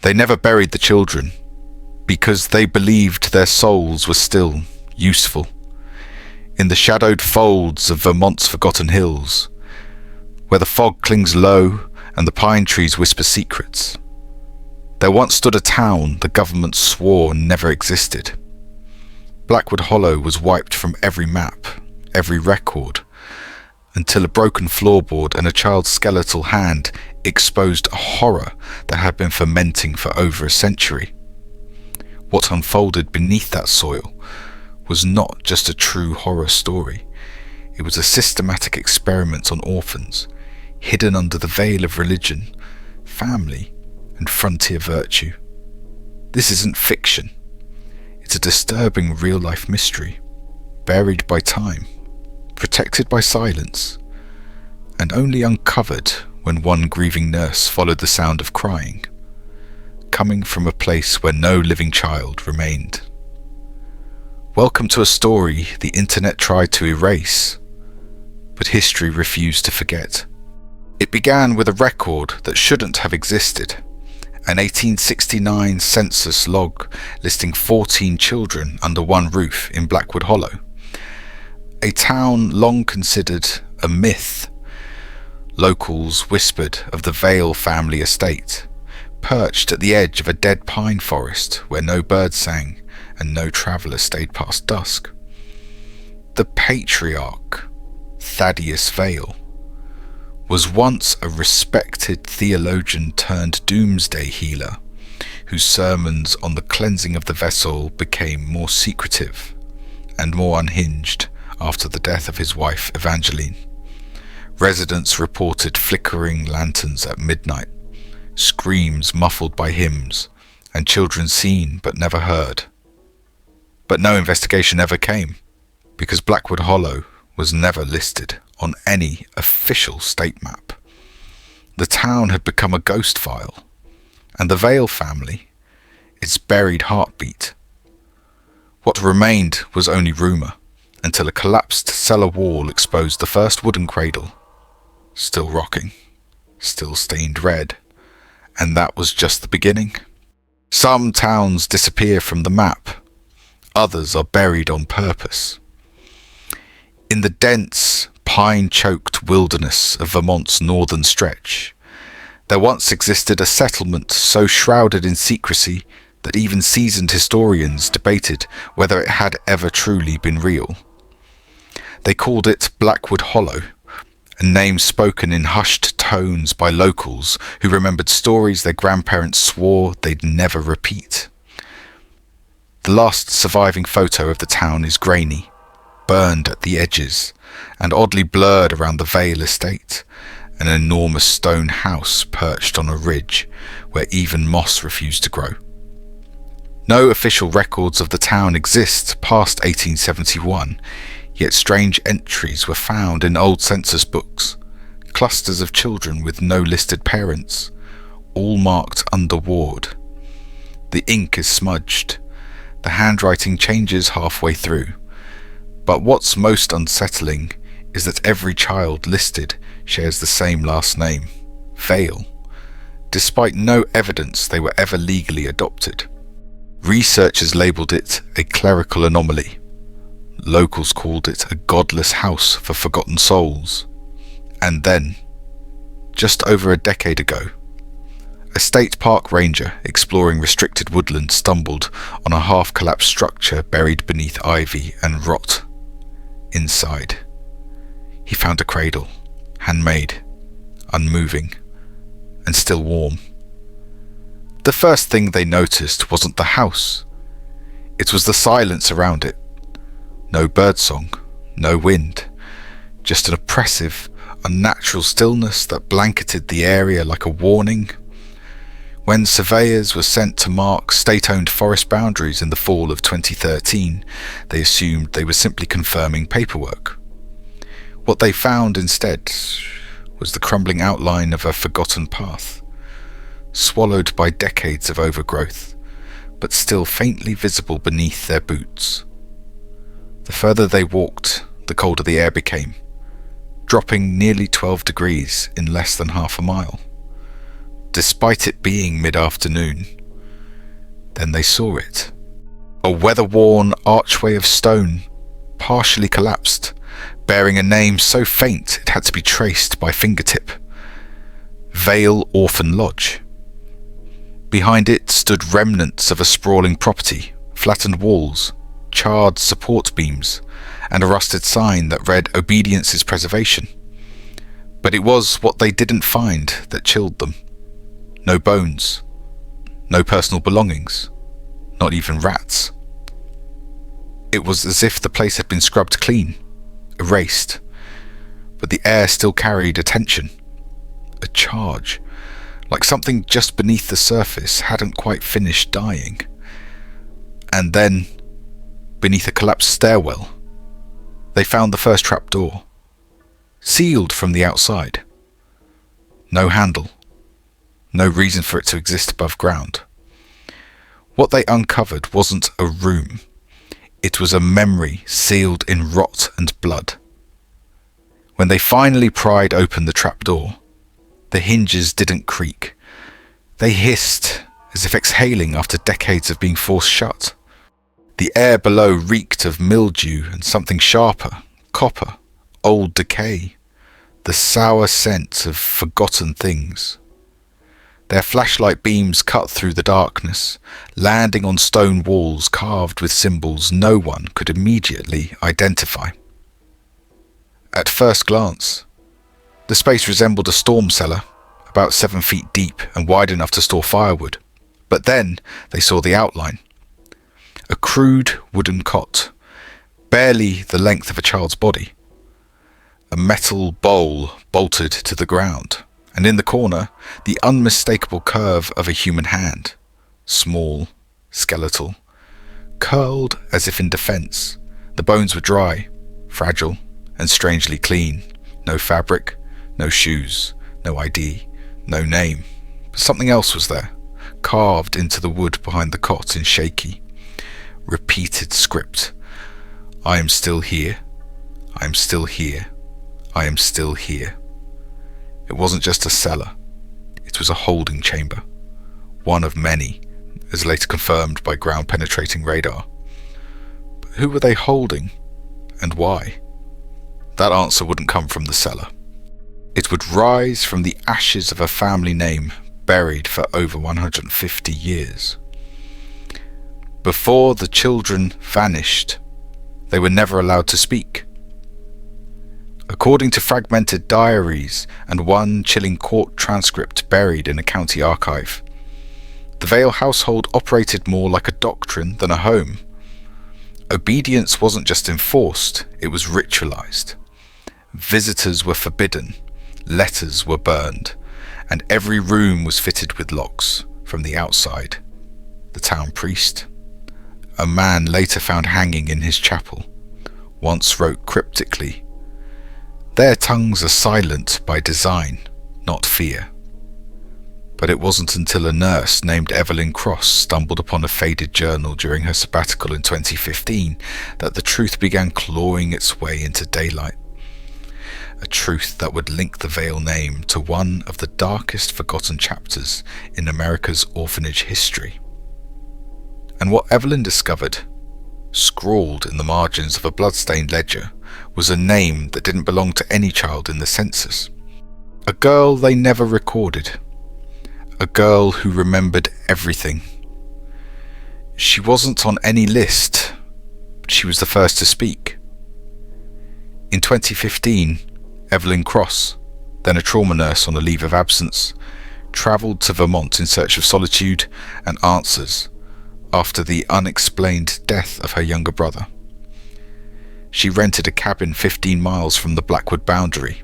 They never buried the children because they believed their souls were still useful in the shadowed folds of Vermont's forgotten hills, where the fog clings low and the pine trees whisper secrets. There once stood a town the government swore never existed. Blackwood Hollow was wiped from every map, every record, until a broken floorboard and a child's skeletal hand exposed a horror that had been fermenting for over a century. What unfolded beneath that soil was not just a true horror story. It was a systematic experiment on orphans, hidden under the veil of religion, family, and frontier virtue. This isn't fiction. It's a disturbing real-life mystery, buried by time, protected by silence, and only uncovered when one grieving nurse followed the sound of crying, coming from a place where no living child remained. Welcome to a story the internet tried to erase, but history refused to forget. It began with a record that shouldn't have existed, an 1869 census log listing 14 children under one roof in Blackwood Hollow, a town long considered a myth. Locals whispered of the Vale family estate, perched at the edge of a dead pine forest where no bird sang and no traveller stayed past dusk. The patriarch, Thaddeus Vale, was once a respected theologian turned doomsday healer, whose sermons on the cleansing of the vessel became more secretive and more unhinged after the death of his wife Evangeline. Residents reported flickering lanterns at midnight, screams muffled by hymns, and children seen but never heard. But no investigation ever came, because Blackwood Hollow was never listed on any official state map. The town had become a ghost file, and the Vale family, its buried heartbeat. What remained was only rumour, until a collapsed cellar wall exposed the first wooden cradle, still rocking, still stained red, and that was just the beginning. Some towns disappear from the map, others are buried on purpose. In the dense, pine-choked wilderness of Vermont's northern stretch, there once existed a settlement so shrouded in secrecy that even seasoned historians debated whether it had ever truly been real. They called it Blackwood Hollow, a name spoken in hushed tones by locals who remembered stories their grandparents swore they'd never repeat. The last surviving photo of the town is grainy, burned at the edges, and oddly blurred around the Vale estate, an enormous stone house perched on a ridge where even moss refused to grow. No official records of the town exist past 1871, yet strange entries were found in old census books, clusters of children with no listed parents, all marked under ward. The ink is smudged, the handwriting changes halfway through, but what's most unsettling is that every child listed shares the same last name, Vale, despite no evidence they were ever legally adopted. Researchers labelled it a clerical anomaly. Locals called it a godless house for forgotten souls. And then, just over a decade ago, a state park ranger exploring restricted woodland stumbled on a half-collapsed structure buried beneath ivy and rot. Inside, he found a cradle, handmade, unmoving, and still warm. The first thing they noticed wasn't the house. It was the silence around it. No birdsong, no wind, just an oppressive, unnatural stillness that blanketed the area like a warning. When surveyors were sent to mark state-owned forest boundaries in the fall of 2013, they assumed they were simply confirming paperwork. What they found instead was the crumbling outline of a forgotten path, swallowed by decades of overgrowth, but still faintly visible beneath their boots. The further they walked, the colder the air became, dropping nearly 12 degrees in less than half a mile. despite it being mid-afternoon. Then they saw it. A weather-worn archway of stone, partially collapsed, bearing a name so faint it had to be traced by fingertip. Vale Orphan Lodge. Behind it stood remnants of a sprawling property, flattened walls, charred support beams, and a rusted sign that read "Obedience is Preservation." But it was what they didn't find that chilled them. No bones, no personal belongings, not even rats. It was as if the place had been scrubbed clean, erased, but the air still carried a tension, a charge, like something just beneath the surface hadn't quite finished dying. And then, beneath a collapsed stairwell, they found the first trapdoor, sealed from the outside. No handle, no reason for it to exist above ground. What they uncovered wasn't a room. It was a memory sealed in rot and blood. When they finally pried open the trapdoor, the hinges didn't creak. They hissed, as if exhaling after decades of being forced shut. The air below reeked of mildew and something sharper, copper, old decay, the sour scent of forgotten things. Their flashlight beams cut through the darkness, landing on stone walls carved with symbols no one could immediately identify. At first glance, the space resembled a storm cellar, about 7 feet deep and wide enough to store firewood. But then they saw the outline. A crude wooden cot, barely the length of a child's body. A metal bowl bolted to the ground, and in the corner, the unmistakable curve of a human hand, small, skeletal, curled as if in defense. The bones were dry, fragile, and strangely clean. No fabric, no shoes, no ID, no name. But something else was there, carved into the wood behind the cot in shaky, repeated script. I am still here. I am still here. I am still here. It wasn't just a cellar. It was a holding chamber. One of many, as later confirmed by ground-penetrating radar. But who were they holding, and why? That answer wouldn't come from the cellar. It would rise from the ashes of a family name buried for over 150 years. Before the children vanished, they were never allowed to speak. According to fragmented diaries and one chilling court transcript buried in a county archive, the Vale household operated more like a doctrine than a home. Obedience wasn't just enforced, it was ritualized. Visitors were forbidden, letters were burned, and every room was fitted with locks from the outside. The town priest, a man later found hanging in his chapel, once wrote cryptically, "Their tongues are silent by design, not fear." But it wasn't until a nurse named Evelyn Cross stumbled upon a faded journal during her sabbatical in 2015 that the truth began clawing its way into daylight. A truth that would link the Vale name to one of the darkest forgotten chapters in America's orphanage history. And what Evelyn discovered, scrawled in the margins of a blood-stained ledger, was a name that didn't belong to any child in the census. A girl they never recorded. A girl who remembered everything. She wasn't on any list, but she was the first to speak. In 2015, Evelyn Cross, then a trauma nurse on a leave of absence, travelled to Vermont in search of solitude and answers after the unexplained death of her younger brother. She rented a cabin 15 miles from the Blackwood boundary,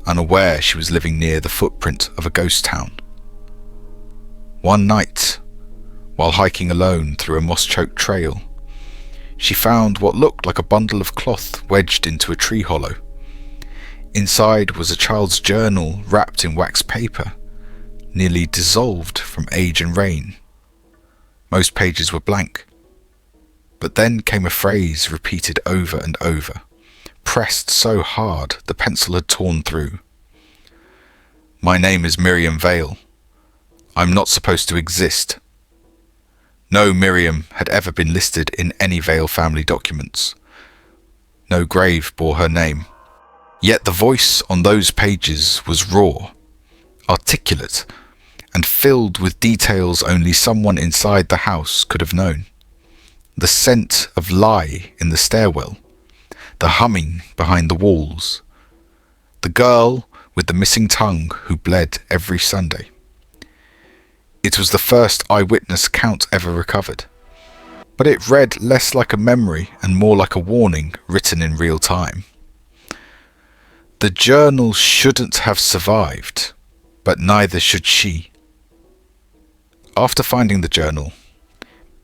unaware she was living near the footprint of a ghost town. One night, while hiking alone through a moss-choked trail, she found what looked like a bundle of cloth wedged into a tree hollow. Inside was a child's journal wrapped in wax paper, nearly dissolved from age and rain. Most pages were blank. But then came a phrase repeated over and over, pressed so hard the pencil had torn through. "My name is Miriam Vale. I'm not supposed to exist. No Miriam had ever been listed in any Vale family documents. No grave bore her name. Yet the voice on those pages was raw, articulate, and filled with details only someone inside the house could have known. The scent of lye in the stairwell, the humming behind the walls, the girl with the missing tongue who bled every Sunday. It was the first eyewitness account ever recovered, but it read less like a memory and more like a warning written in real time. The journal shouldn't have survived, but neither should she. After finding the journal,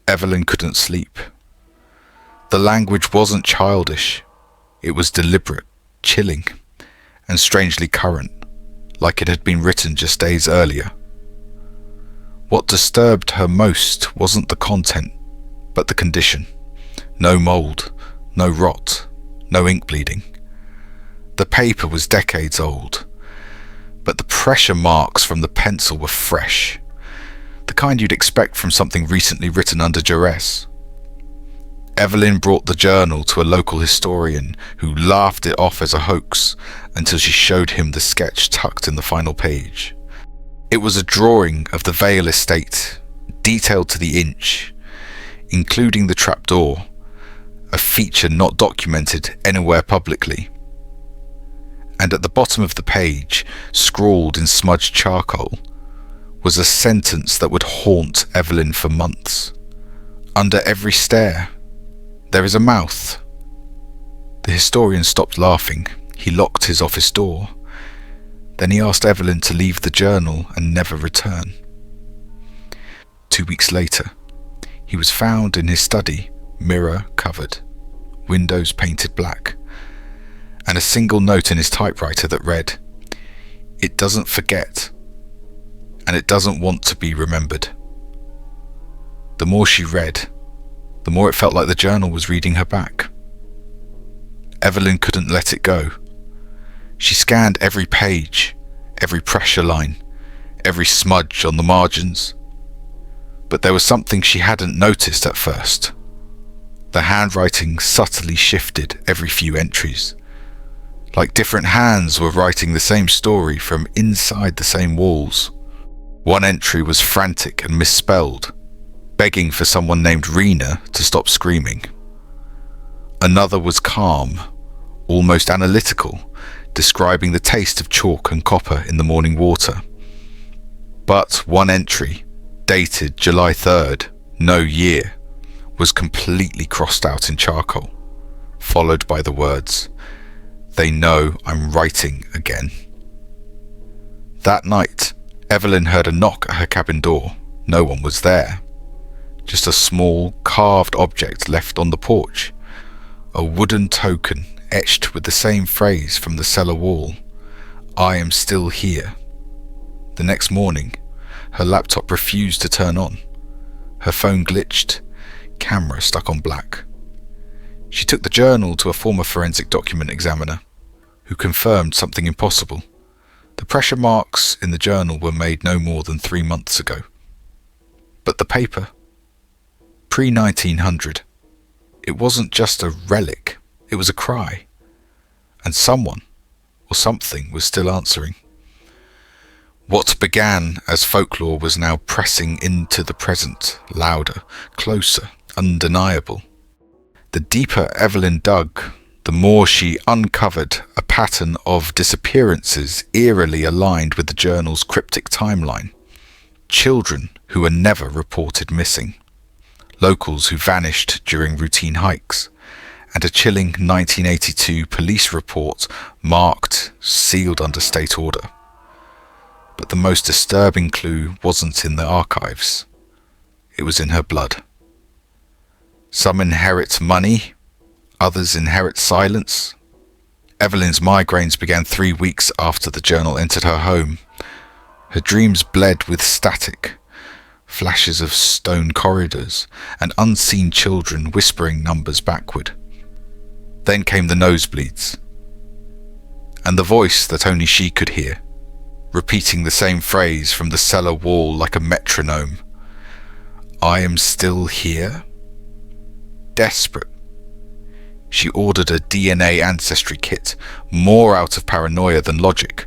Evelyn couldn't sleep. The language wasn't childish. It was deliberate, chilling, and strangely current, like it had been written just days earlier. What disturbed her most wasn't the content, but the condition. No mould, no rot, no ink bleeding. The paper was decades old, but the pressure marks from the pencil were fresh, the kind you'd expect from something recently written under duress. Evelyn brought the journal to a local historian who laughed it off as a hoax until she showed him the sketch tucked in the final page. It was a drawing of the Vale estate, detailed to the inch, including the trapdoor, a feature not documented anywhere publicly. And at the bottom of the page, scrawled in smudged charcoal, was a sentence that would haunt Evelyn for months. Under every stair, there is a mouth. The historian stopped laughing. He locked his office door. Then he asked Evelyn to leave the journal and never return. 2 weeks later, he was found in his study, mirror covered, windows painted black, and a single note in his typewriter that read, "It doesn't forget, and it doesn't want to be remembered." The more she read, the more it felt like the journal was reading her back. Evelyn couldn't let it go. She scanned every page, every pressure line, every smudge on the margins. But there was something she hadn't noticed at first. The handwriting subtly shifted every few entries, like different hands were writing the same story from inside the same walls. One entry was frantic and misspelled, begging for someone named Rena to stop screaming. Another was calm, almost analytical, describing the taste of chalk and copper in the morning water. But one entry, dated July 3rd, no year, was completely crossed out in charcoal, followed by the words, "They know I'm writing again." That night, Evelyn heard a knock at her cabin door. No one was there. Just a small, carved object left on the porch. A wooden token etched with the same phrase from the cellar wall, "I am still here." The next morning, her laptop refused to turn on. Her phone glitched, camera stuck on black. She took the journal to a former forensic document examiner, who confirmed something impossible. The pressure marks in the journal were made no more than 3 months ago. But the paper, pre-1900, it wasn't just a relic, it was a cry. And someone, or something, was still answering. What began as folklore was now pressing into the present, louder, closer, undeniable. The deeper Evelyn dug, the more she uncovered a pattern of disappearances eerily aligned with the journal's cryptic timeline. Children who were never reported missing. Locals who vanished during routine hikes. And a chilling 1982 police report marked, sealed under state order. But the most disturbing clue wasn't in the archives. It was in her blood. Some inherit money, others inherit silence. Evelyn's migraines began 3 weeks after the journal entered her home. Her dreams bled with static, flashes of stone corridors, and unseen children whispering numbers backward. Then came the nosebleeds, and the voice that only she could hear. repeating the same phrase from the cellar wall like a metronome. I am still here? Desperate, she ordered a DNA ancestry kit, more out of paranoia than logic,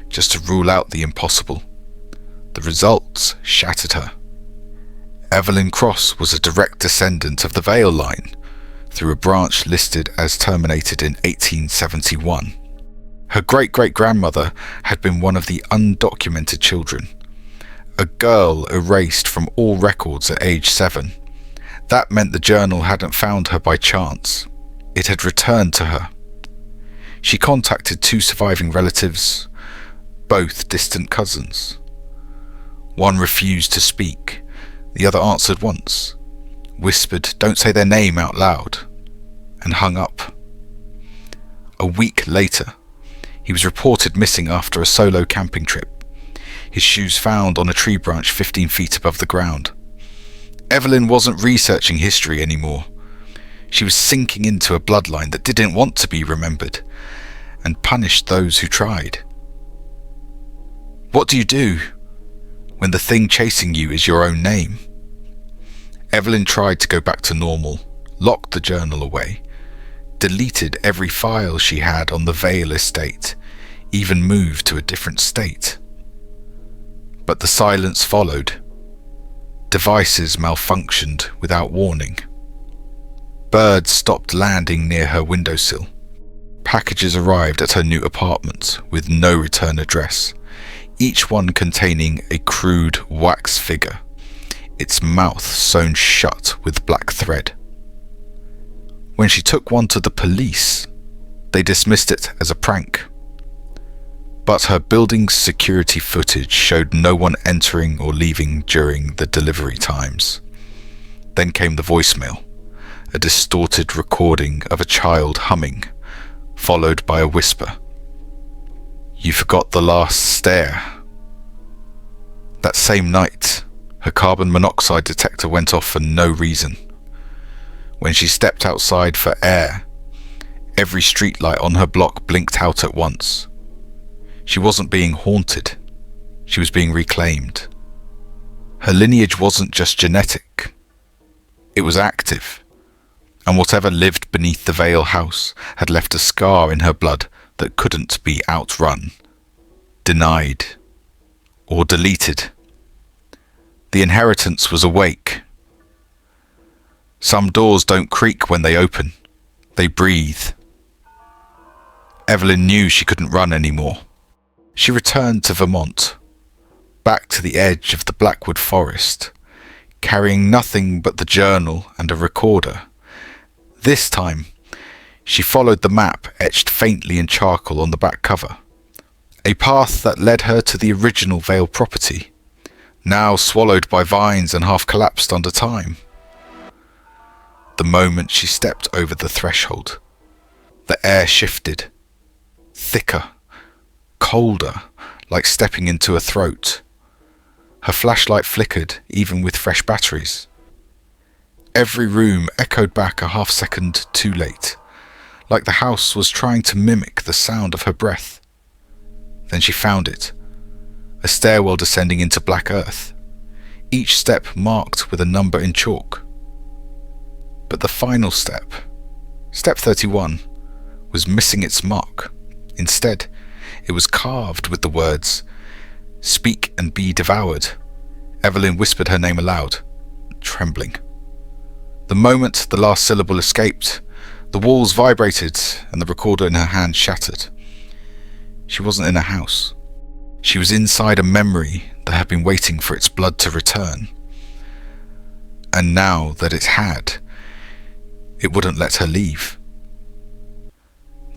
just to rule out the impossible. The results shattered her. Evelyn Cross was a direct descendant of the Vale line, through a branch listed as terminated in 1871. Her great-great-grandmother had been one of the undocumented children, a girl erased from all records at age 7. That meant the journal hadn't found her by chance. It had returned to her. She contacted 2 surviving relatives, both distant cousins. One refused to speak. The other answered once, whispered, "Don't say their name out loud," and hung up. A week later, he was reported missing after a solo camping trip, his shoes found on a tree branch 15 feet above the ground. Evelyn wasn't researching history anymore. She was sinking into a bloodline that didn't want to be remembered, and punished those who tried. What do you do when the thing chasing you is your own name? Evelyn tried to go back to normal, locked the journal away, deleted every file she had on the Vale estate, even moved to a different state. But the silence followed. Devices malfunctioned without warning. Birds stopped landing near her windowsill. Packages arrived at her new apartment with no return address, each one containing a crude wax figure, its mouth sewn shut with black thread. When she took one to the police, they dismissed it as a prank. But her building's security footage showed no one entering or leaving during the delivery times. Then came the voicemail, a distorted recording of a child humming, followed by a whisper. "You forgot the last stair." That same night, her carbon monoxide detector went off for no reason. When she stepped outside for air, every streetlight on her block blinked out at once. She wasn't being haunted, she was being reclaimed. Her lineage wasn't just genetic, it was active, and whatever lived beneath the Vale house had left a scar in her blood that couldn't be outrun, denied, or deleted. The inheritance was awake. Some doors don't creak when they open, they breathe. Evelyn knew she couldn't run anymore. She returned to Vermont, back to the edge of the Blackwood forest, carrying nothing but the journal and a recorder. This time, she followed the map etched faintly in charcoal on the back cover, a path that led her to the original Vale property, now swallowed by vines and half collapsed under time. The moment she stepped over the threshold, the air shifted, thicker, colder, like stepping into a throat. Her flashlight flickered, even with fresh batteries. Every room echoed back a half-second too late, like the house was trying to mimic the sound of her breath. Then she found it, a stairwell descending into black earth, each step marked with a number in chalk. But the final step, step 31, was missing its mark. Instead, it was carved with the words, "Speak and be devoured." Evelyn whispered her name aloud, trembling. The moment the last syllable escaped, the walls vibrated and the recorder in her hand shattered. She wasn't in a house. She was inside a memory that had been waiting for its blood to return. And now that it had, it wouldn't let her leave.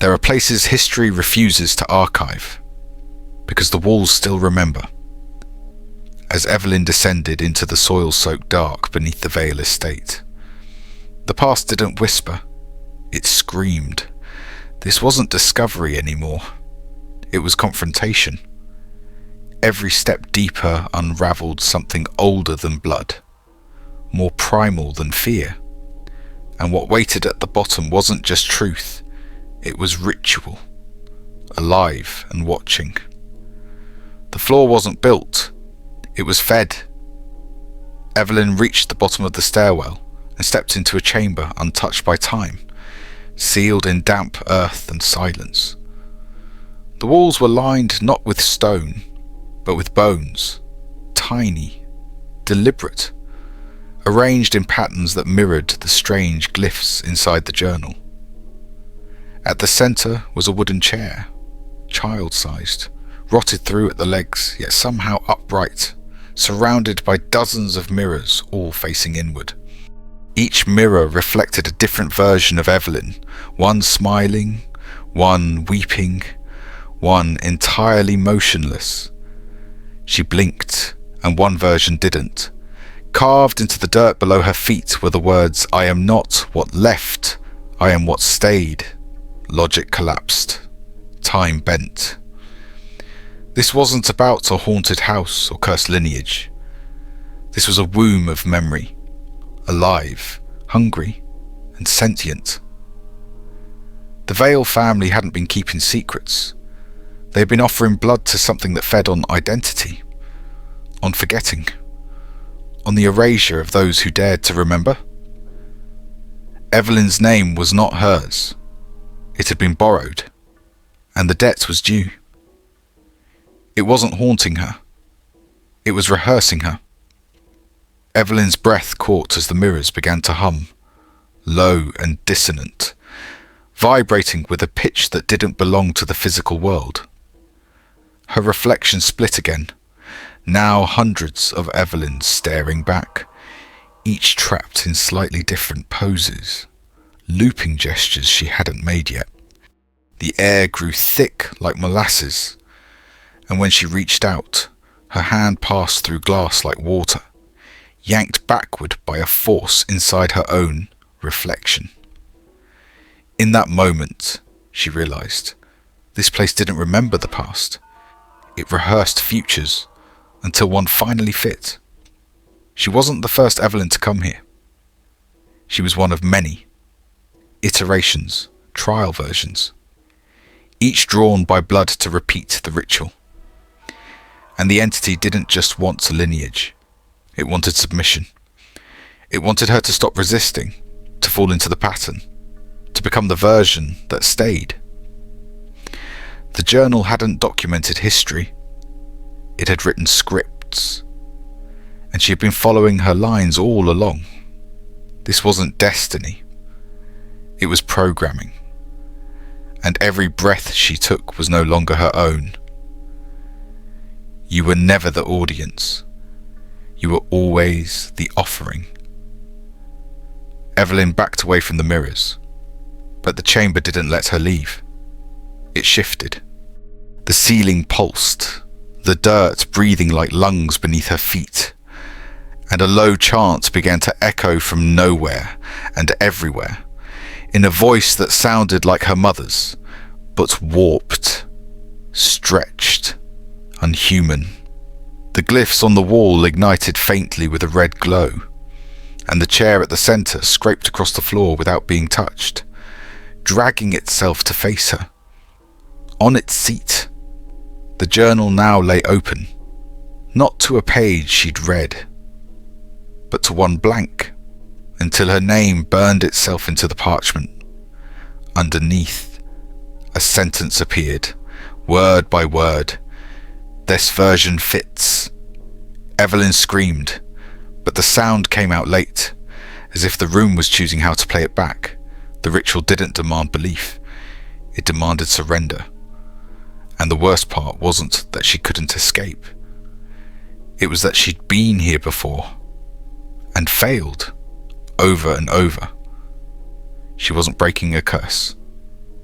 There are places history refuses to archive, because the walls still remember. As Evelyn descended into the soil-soaked dark beneath the Vale estate, the past didn't whisper, it screamed. This wasn't discovery anymore, it was confrontation. Every step deeper unravelled something older than blood, more primal than fear. And what waited at the bottom wasn't just truth, it was ritual, alive and watching. The The floor wasn't built, it was fed. Evelyn reached the bottom of the stairwell and stepped into a chamber untouched by time, sealed in damp earth and silence. The walls were lined not with stone, but with bones, tiny, deliberate, arranged in patterns that mirrored the strange glyphs inside the journal. At the centre was a wooden chair, child-sized, rotted through at the legs, yet somehow upright, surrounded by dozens of mirrors, all facing inward. Each mirror reflected a different version of Evelyn, one smiling, one weeping, one entirely motionless. She blinked, and one version didn't. Carved into the dirt below her feet were the words, "I am not what left, I am what stayed." Logic collapsed. Time bent. This wasn't about a haunted house or cursed lineage. This was a womb of memory, alive, hungry, and sentient. The Vale family hadn't been keeping secrets. They had been offering blood to something that fed on identity, on forgetting, on the erasure of those who dared to remember. Evelyn's name was not hers. It had been borrowed, and the debt was due. It wasn't haunting her. It was rehearsing her. Evelyn's breath caught as the mirrors began to hum, low and dissonant, vibrating with a pitch that didn't belong to the physical world. Her reflection split again, now hundreds of Evelyns staring back, each trapped in slightly different poses, looping gestures she hadn't made yet. The air grew thick like molasses, and when she reached out, her hand passed through glass like water, yanked backward by a force inside her own reflection. In that moment, she realized, this place didn't remember the past. It rehearsed futures until one finally fit. She wasn't the first Evelyn to come here. She was one of many iterations, trial versions, each drawn by blood to repeat the ritual. And the entity didn't just want a lineage. It wanted submission. It wanted her to stop resisting, to fall into the pattern, to become the version that stayed. The journal hadn't documented history. It had written scripts, and she had been following her lines all along. This wasn't destiny. It was programming. And every breath she took was no longer her own. You were never the audience. You were always the offering. Evelyn backed away from the mirrors, but the chamber didn't let her leave. It shifted. The ceiling pulsed, the dirt breathing like lungs beneath her feet, and a low chant began to echo from nowhere and everywhere, in a voice that sounded like her mother's, but warped, stretched, unhuman. The glyphs on the wall ignited faintly with a red glow, and the chair at the centre scraped across the floor without being touched, dragging itself to face her. On its seat, the journal now lay open, not to a page she'd read, but to one blank, until her name burned itself into the parchment. Underneath, a sentence appeared, word by word. "This version fits." Evelyn screamed, but the sound came out late, as if the room was choosing how to play it back. The ritual didn't demand belief, it demanded surrender. And the worst part wasn't that she couldn't escape. It was that she'd been here before, and failed, over and over. She wasn't breaking a curse,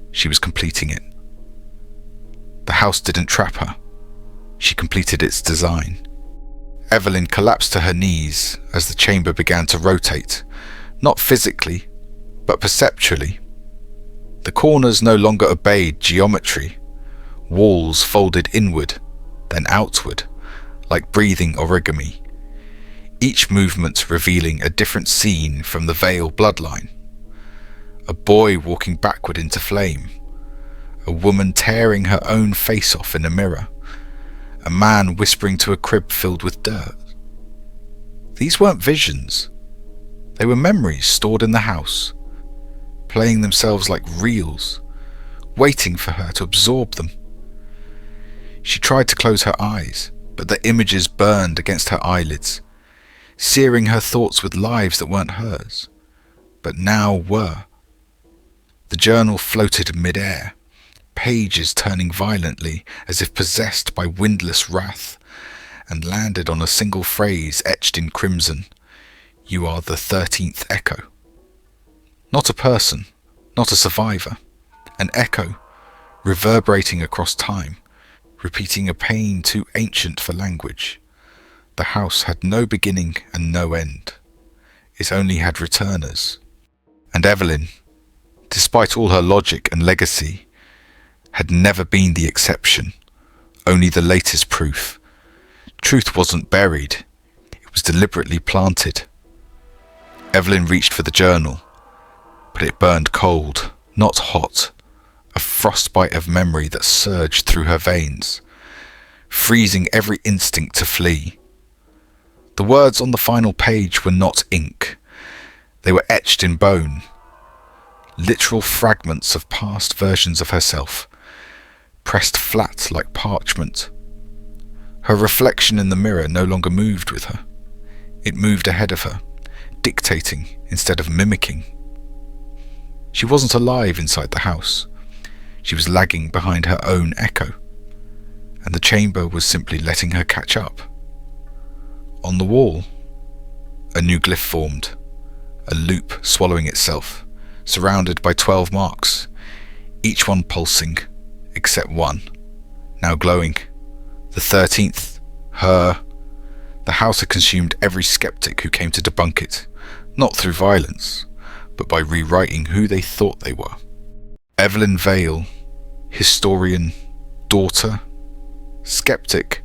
she was completing it. The house didn't trap her, she completed its design. Evelyn collapsed to her knees as the chamber began to rotate, not physically, but perceptually. The corners no longer obeyed geometry. Walls folded inward, then outward, like breathing origami, each movement revealing a different scene from the Vale bloodline. A boy walking backward into flame, a woman tearing her own face off in a mirror, a man whispering to a crib filled with dirt. These weren't visions. They were memories stored in the house, playing themselves like reels, waiting for her to absorb them. She tried to close her eyes, but the images burned against her eyelids, searing her thoughts with lives that weren't hers, but now were. The journal floated mid-air, pages turning violently as if possessed by windless wrath, and landed on a single phrase etched in crimson: "You are the 13th echo." Not a person, not a survivor, an echo, reverberating across time, repeating a pain too ancient for language. The house had no beginning and no end. It only had returners. And Evelyn, despite all her logic and legacy, had never been the exception, only the latest proof. Truth wasn't buried, it was deliberately planted. Evelyn reached for the journal, but it burned cold, not hot, a frostbite of memory that surged through her veins, freezing every instinct to flee. The words on the final page were not ink, they were etched in bone, literal fragments of past versions of herself, pressed flat like parchment. Her reflection in the mirror no longer moved with her. It moved ahead of her, dictating instead of mimicking. She wasn't alive inside the house. She was lagging behind her own echo, and the chamber was simply letting her catch up. On the wall, a new glyph formed, a loop swallowing itself, surrounded by 12 marks, each one pulsing, except one, now glowing. The 13th, her. The house had consumed every skeptic who came to debunk it, not through violence, but by rewriting who they thought they were. Evelyn Vale, historian, daughter, skeptic,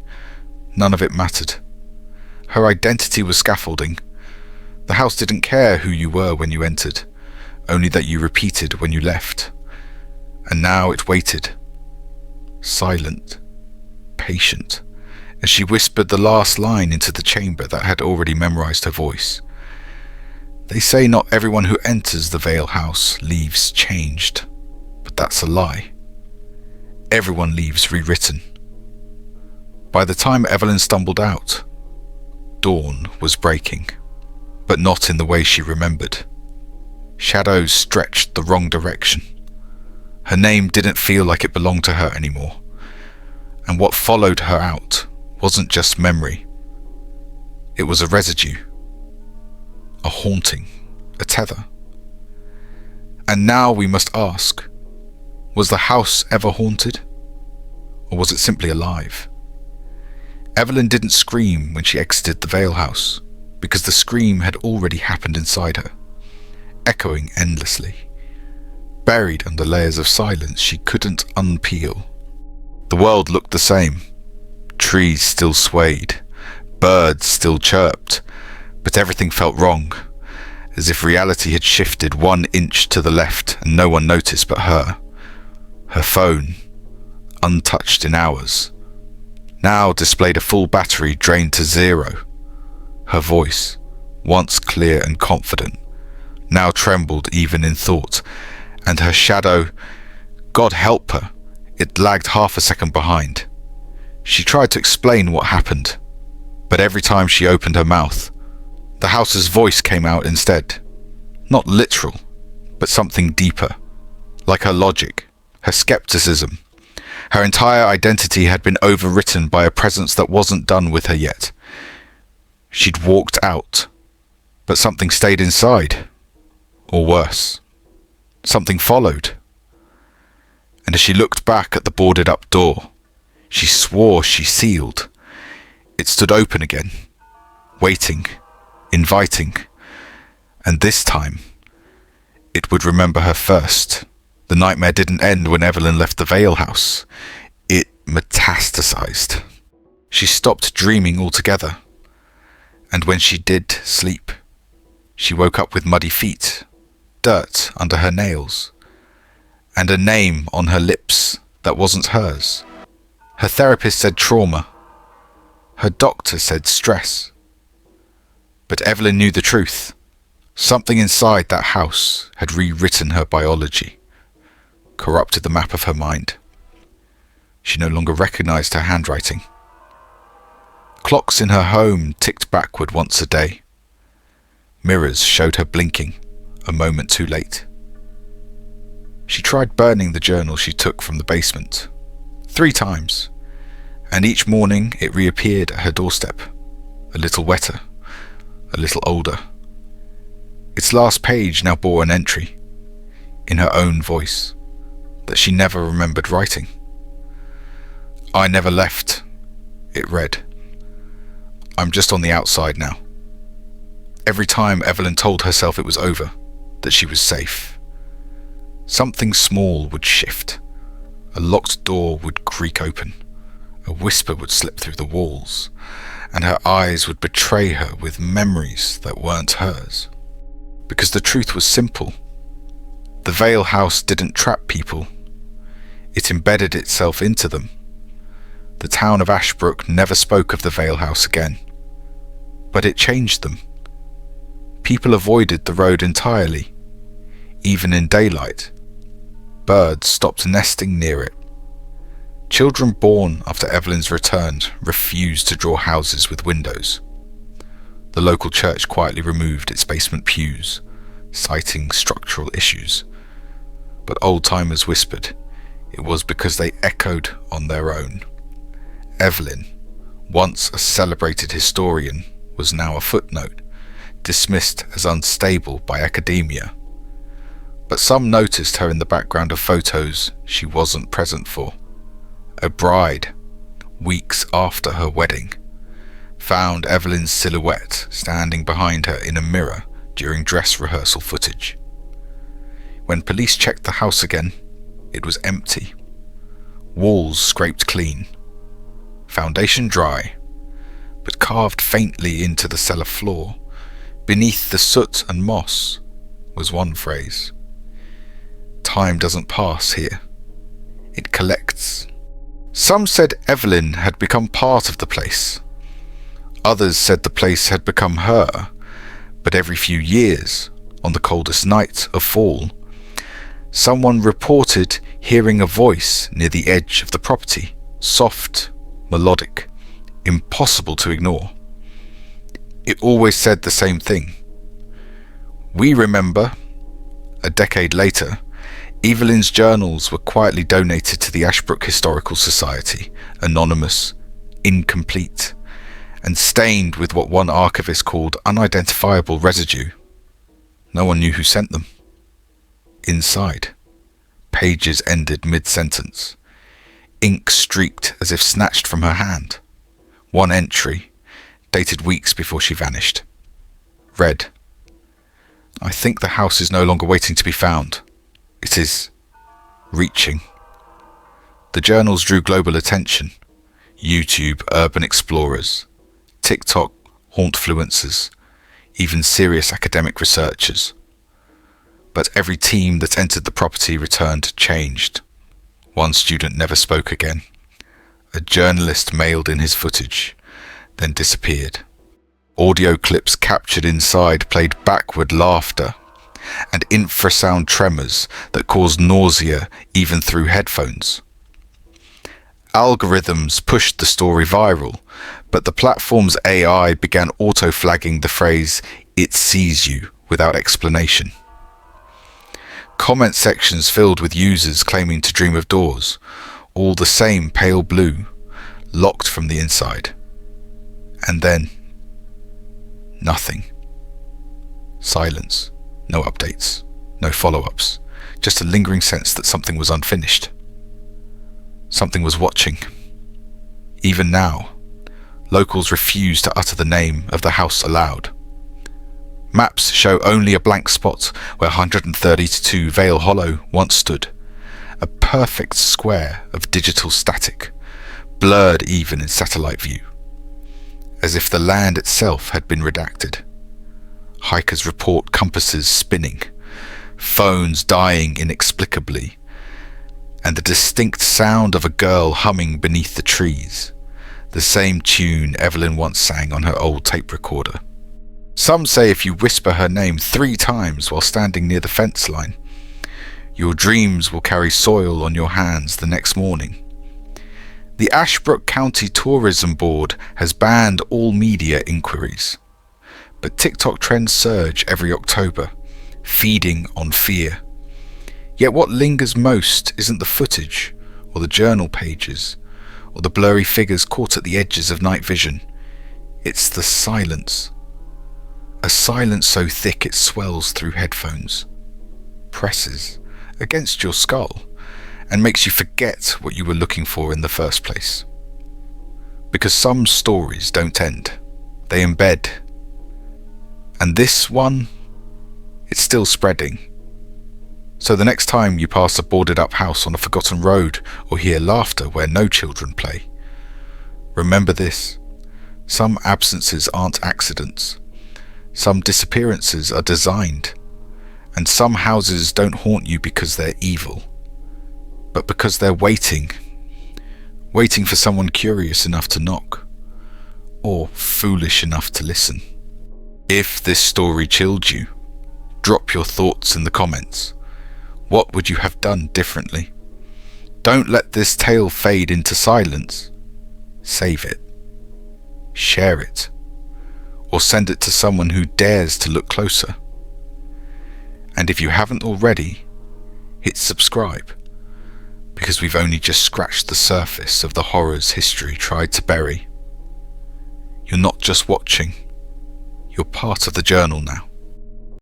none of it mattered. Her identity was scaffolding. The house didn't care who you were when you entered, only that you repeated when you left. And now it waited, silent, patient, as she whispered the last line into the chamber that had already memorized her voice. They say not everyone who enters the Vale house leaves changed, but that's a lie. Everyone leaves rewritten. By the time Evelyn stumbled out, dawn was breaking, but not in the way she remembered. Shadows stretched the wrong direction. Her name didn't feel like it belonged to her anymore, and what followed her out wasn't just memory. It was a residue, a haunting, a tether. And now we must ask, was the house ever haunted? Or was it simply alive? Evelyn didn't scream when she exited the Vale house, because the scream had already happened inside her, echoing endlessly, buried under layers of silence she couldn't unpeel. The world looked the same. Trees still swayed, birds still chirped, but everything felt wrong, as if reality had shifted 1 inch to the left and no one noticed but her. Her phone, untouched in hours, now displayed a full battery drained to 0. Her voice, once clear and confident, now trembled even in thought, and her shadow, God help her, it lagged half a second behind. She tried to explain what happened, but every time she opened her mouth, the house's voice came out instead. Not literal, but something deeper, like her logic, her skepticism. Her entire identity had been overwritten by a presence that wasn't done with her yet. She'd walked out, but something stayed inside. Or worse, something followed. And as she looked back at the boarded up door, she swore she sealed. It stood open again, waiting, inviting, and this time, it would remember her first. The nightmare didn't end when Evelyn left the Vale house. It metastasized. She stopped dreaming altogether, and when she did sleep, she woke up with muddy feet, dirt under her nails, and a name on her lips that wasn't hers. Her therapist said trauma, Her doctor said stress. But Evelyn knew the truth. Something inside that house had rewritten her biology, corrupted the map of her mind. She no longer recognized her handwriting. Clocks in her home ticked backward once a day. Mirrors showed her blinking, a moment too late. She tried burning the journal she took from the basement 3 times, and each morning it reappeared at her doorstep, a little wetter, a little older. Its last page now bore an entry, in her own voice, that she never remembered writing. "I never left," it read. "I'm just on the outside now." Every time Evelyn told herself it was over, that she was safe, something small would shift. A locked door would creak open, a whisper would slip through the walls, and her eyes would betray her with memories that weren't hers. Because the truth was simple. The Vale House didn't trap people. It embedded itself into them. The town of Ashbrook never spoke of the Vale House again. But it changed them. People avoided the road entirely. Even in daylight, birds stopped nesting near it. Children born after Evelyn's return refused to draw houses with windows. The local church quietly removed its basement pews, citing structural issues. But old-timers whispered it was because they echoed on their own. Evelyn, once a celebrated historian, was now a footnote, dismissed as unstable by academia. But some noticed her in the background of photos she wasn't present for. A bride, weeks after her wedding, found Evelyn's silhouette standing behind her in a mirror during dress rehearsal footage. When police checked the house again, it was empty. Walls scraped clean, foundation dry, but carved faintly into the cellar floor, beneath the soot and moss, was one phrase. Time doesn't pass here. It collects. Some said Evelyn had become part of the place. Others said the place had become her, but every few years, on the coldest night of fall, someone reported hearing a voice near the edge of the property, soft, melodic, impossible to ignore. It always said the same thing. We remember, a decade later, Evelyn's journals were quietly donated to the Ashbrook Historical Society, anonymous, incomplete, and stained with what one archivist called unidentifiable residue. No one knew who sent them. Inside, pages ended mid-sentence. Ink streaked as if snatched from her hand. One entry, dated weeks before she vanished, read, "I think the house is no longer waiting to be found. It is reaching." The journals drew global attention. YouTube urban explorers, TikTok hauntfluencers, even serious academic researchers. But every team that entered the property returned changed. One student never spoke again. A journalist mailed in his footage, then disappeared. Audio clips captured inside played backward laughter and infrasound tremors that caused nausea even through headphones. Algorithms pushed the story viral, but the platform's AI began auto-flagging the phrase, "It sees you," without explanation. Comment sections filled with users claiming to dream of doors, all the same pale blue, locked from the inside. And then, nothing. Silence. No updates. No follow-ups. Just a lingering sense that something was unfinished. Something was watching. Even now, locals refuse to utter the name of the house aloud. Maps show only a blank spot where 132 Vale Hollow once stood, a perfect square of digital static, blurred even in satellite view, as if the land itself had been redacted. Hikers report compasses spinning, phones dying inexplicably, and the distinct sound of a girl humming beneath the trees, the same tune Evelyn once sang on her old tape recorder. Some say if you whisper her name 3 times while standing near the fence line, your dreams will carry soil on your hands the next morning. The Ashbrook County Tourism Board has banned all media inquiries, but TikTok trends surge every October, feeding on fear. Yet what lingers most isn't the footage, or the journal pages, or the blurry figures caught at the edges of night vision. It's the silence. A silence so thick it swells through headphones, presses against your skull, and makes you forget what you were looking for in the first place. Because some stories don't end, they embed. And this one, it's still spreading. So the next time you pass a boarded up house on a forgotten road or hear laughter where no children play, remember this: some absences aren't accidents, some disappearances are designed, and some houses don't haunt you because they're evil, but because they're waiting for someone curious enough to knock, or foolish enough to listen. If this story chilled you, drop your thoughts in the comments. What would you have done differently? Don't let this tale fade into silence. Save it, share it, or send it to someone who dares to look closer. And if you haven't already, hit subscribe, because we've only just scratched the surface of the horrors history tried to bury. You're not just watching, you're part of the journal now.